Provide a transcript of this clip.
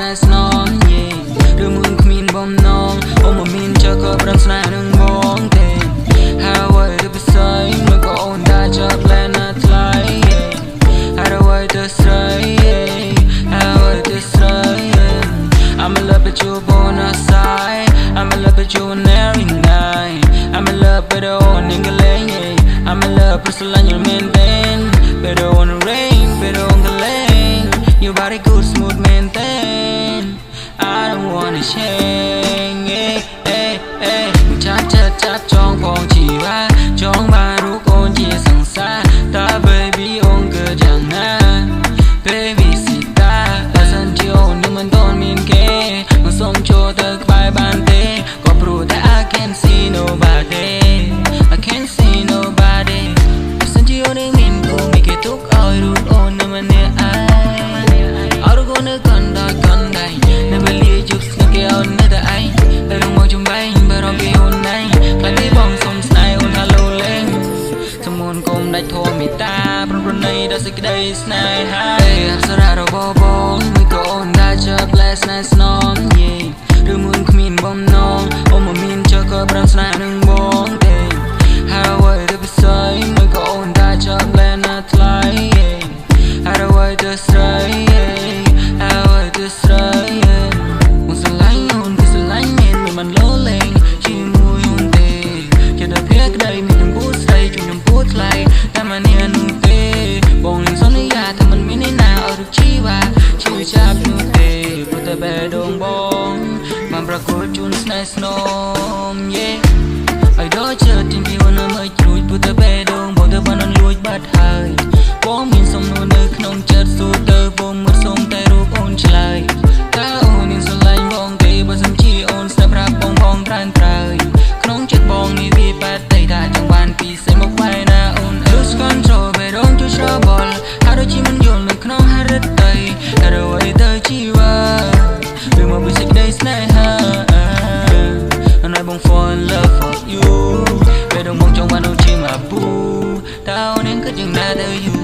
nice non yeah ឬមួយគ្មានបំណងអូនមកមានចើក៏ប្រឹងស្នេហ៍នឹងបងទេហើយអ្វីទៅពិសេសមកក៏អូនđãចើផ្លែណាថ្លៃហើយអ្វីទៅស្រីហើយអ្វីទៅស្រី I'm in love with you born outside I'm in love with you every night I'm in love with the old nigga lane I'm in love with the line you're maintain better on the rain better on the lane your body good smooth maintain I don't wanna change chắc trong phòng chỉ ba trong ba rú con chia sẵn xa ta baby ôm cơ chẳng na baby sita ta sân chiều nhưng mình đón miền kề mà sống cho ta bài bàn tê có pro that I can't see nobody I can't see nobody ta sân chiều nên mình cũng bị kết thúc ơi rút ôn nằm anh nè ai ở đâu có nơi còn đây nơi bên ly chúc nó kêu nơi ta ai ta đừng mong chung bay bờ đó kia hôn này lại thấy bóng sông snai ôn hello lên trong môn cùng đại thua mi ta pro này đã xích đây snai hai sao ra đâu bó bóng mi có ôn đã chờ bless nice non yeah ឬមួយគ្មានបំណងអូនមកមានចើក៏ប្រឹងស្នេហ៍នឹងបងទេហើយអ្វីទៅពិសេសមួយក៏អូនđãចើផ្លែណាថ្លៃហើយអ្វីទៅស្រីហើយអ្វីទៅស្រីអូនស្រឡាញ់អូនគឺស្រឡាញ់មានមិនលោលេងជាមួយអូនទេជាដល់ភ្លៀក្ដីមានទាំងពូស្រីជួយនឹងពូថ្លៃតែមិននេះនោះទេបងនឹងសន្យាថាមិនមានអ្នកណាអត់ជីវ៉ាជួយចាប់នោះទេព្រោះតែបេះដូងបងបានប្រកួតជូនស្នេហ៍ស្នំ yeah ឲ្យដល់ជើទីពីអូនមិនជួយព្រោះតែបេះដូងបងទៅបានអត់លួចបាត់ហើយបងមានសំណួរនៅក្នុងចិត្តសួរទៅបងមិនសុំតែរូបអូនឆ្លើយតើអូននឹងស្រឡាញ់បងទេបើសិនជាអូនស្ដាប់ប្រាប់បងផងត្រានត្រើយក្នុងចិត្តបងនេះវាបែបតែថាចង់បានពីសេមកបែរណាអូន lose control បេះដូងជួយច្របល់ហើយដូចជាមិនយល់នៅក្នុងហរិតីតែអ្វីទៅជីវ៉ាឬមកពីសេចក្ដីស្នេហាand I won't fall in love for you បេះដូងបងចង់បានអូនជាមកពូតើអូននឹងគិតយ៉ាងណាទៅ you